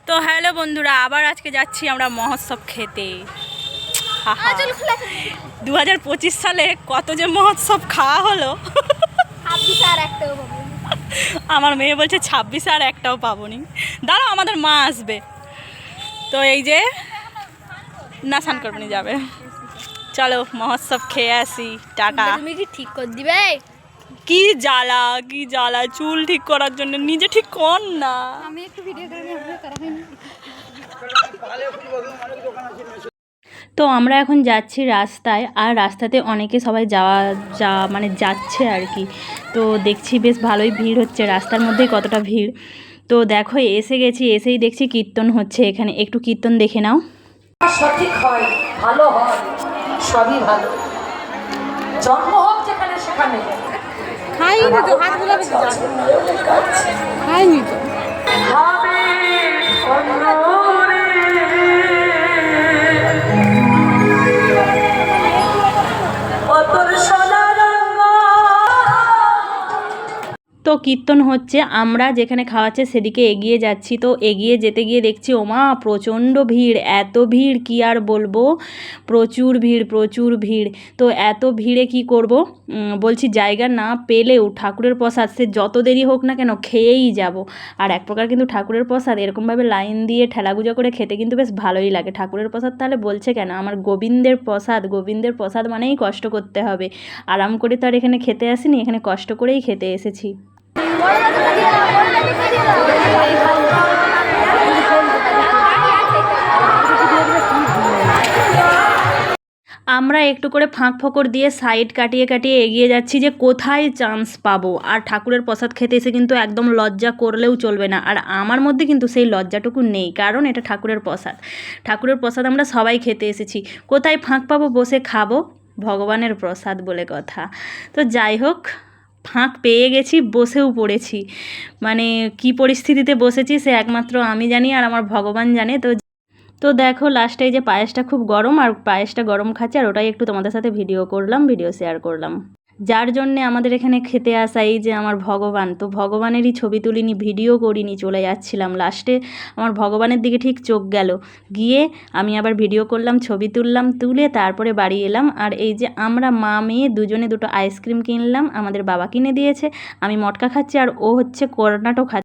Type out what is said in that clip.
তো হ্যালো বন্ধুরা, আবার আজকে যাচ্ছি আমরা মহোৎসব খেতে। 2025 সালে কত যে মহোৎসব খাওয়া হলো। আমার মেয়ে বলছে 26 আর একটাও পাবোনি। দাঁড়াও, আমাদের মা আসবে। তো এই যে না, স্নান করবনি, যাবে। চলো মহোৎসব খেয়ে আসি, টাটা। তুমি কি ঠিক করে দিবে? কি জ্বালা, কি জ্বালা, চুল ঠিক করার জন্য নিজে ঠিক কর না। আমি একটু ভিডিও করে নিয়ে করা হয়নি। তো আমরা এখন যাচ্ছি রাস্তায়, আর রাস্তাতে অনেকে সবাই মানে যাচ্ছে আর কি। তো দেখছি বেশ ভালোই ভিড় হচ্ছে, রাস্তার মধ্যেই কতটা ভিড়। তো দেখো এসে গেছি, এসেই দেখছি কীর্তন হচ্ছে এখানে। একটু কীর্তন দেখে নাও। সঠিক হয়, ভালো হয়, সবই ভালো। জন্ম হোক যেখানে সেখানে। খাইনি তো, হাতগুলো খাইনি তো। তো কীর্তন হচ্ছে, আমরা যেখানে খাওয়াচ্ছে সেদিকে এগিয়ে যাচ্ছি। তো এগিয়ে যেতে গিয়ে দেখছি ওমা প্রচণ্ড ভিড়, এত ভিড় কি আর বলবো, প্রচুর ভিড় প্রচুর ভিড়। তো এত ভিড়ে কি করব, বলছি জায়গা না পেলেও ঠাকুরের প্রসাদ সে যত দেরি হোক না কেন খেয়েই যাব। আর এক প্রকার কিন্তু ঠাকুরের প্রসাদ এরকমভাবে লাইন দিয়ে ঠেলাগুজা করে খেতে কিন্তু বেশ ভালোই লাগে। ঠাকুরের প্রসাদ তাহলে বলছে কেন, আমার গোবিন্দের প্রসাদ, গোবিন্দের প্রসাদ মানেই কষ্ট করতে হবে। আরাম করে তো আর এখানে খেতে আসিনি, এখানে কষ্ট করেই খেতে এসেছি। আমরা একটু করে ফাঁক ফোকর দিয়ে সাইড কাটিয়ে কাটিয়ে এগিয়ে যাচ্ছি যে কোথায় চান্স পাবো। আর ঠাকুরের প্রসাদ খেতে এসে কিন্তু একদম লজ্জা করলেও চলবে না। আর আমার মধ্যে কিন্তু সেই লজ্জাটুকু নেই, কারণ এটা ঠাকুরের প্রসাদ। ঠাকুরের প্রসাদ আমরা সবাই খেতে এসেছি, কোথায় ফাঁক পাবো বসে খাবো, ভগবানের প্রসাদ বলে কথা। তো যাই হোক, ফাঁক পেয়ে গেছি, বসেও পড়েছি। মানে কি পরিস্থিতিতে বসেছি সে একমাত্র আমি জানি আর আমার ভগবান জানে। তো দেখো লাস্টে এই যে পায়েসটা খুব গরম, আর পায়েসটা গরম খাচ্ছে, আর ওটাই একটু তোমাদের সাথে ভিডিও করলাম, ভিডিও শেয়ার করলাম। যার জন্যে আমাদের এখানে খেতে আসা এই যে আমার ভগবান, তো ভগবানেরই ছবি তুলিনি, ভিডিও করিনি, চলে যাচ্ছিলাম। লাস্টে আমার ভগবানের দিকে ঠিক চোখ গেল, গিয়ে আমি আবার ভিডিও করলাম, ছবি তুললাম, তুলে তারপরে বাড়ি এলাম। আর এই যে আমরা মা মেয়ে দুজনে দুটো আইসক্রিম কিনলাম, আমাদের বাবা কিনে দিয়েছে। আমি মটকা খাচ্ছি আর ও হচ্ছে কর্নাটো খাচ্ছে।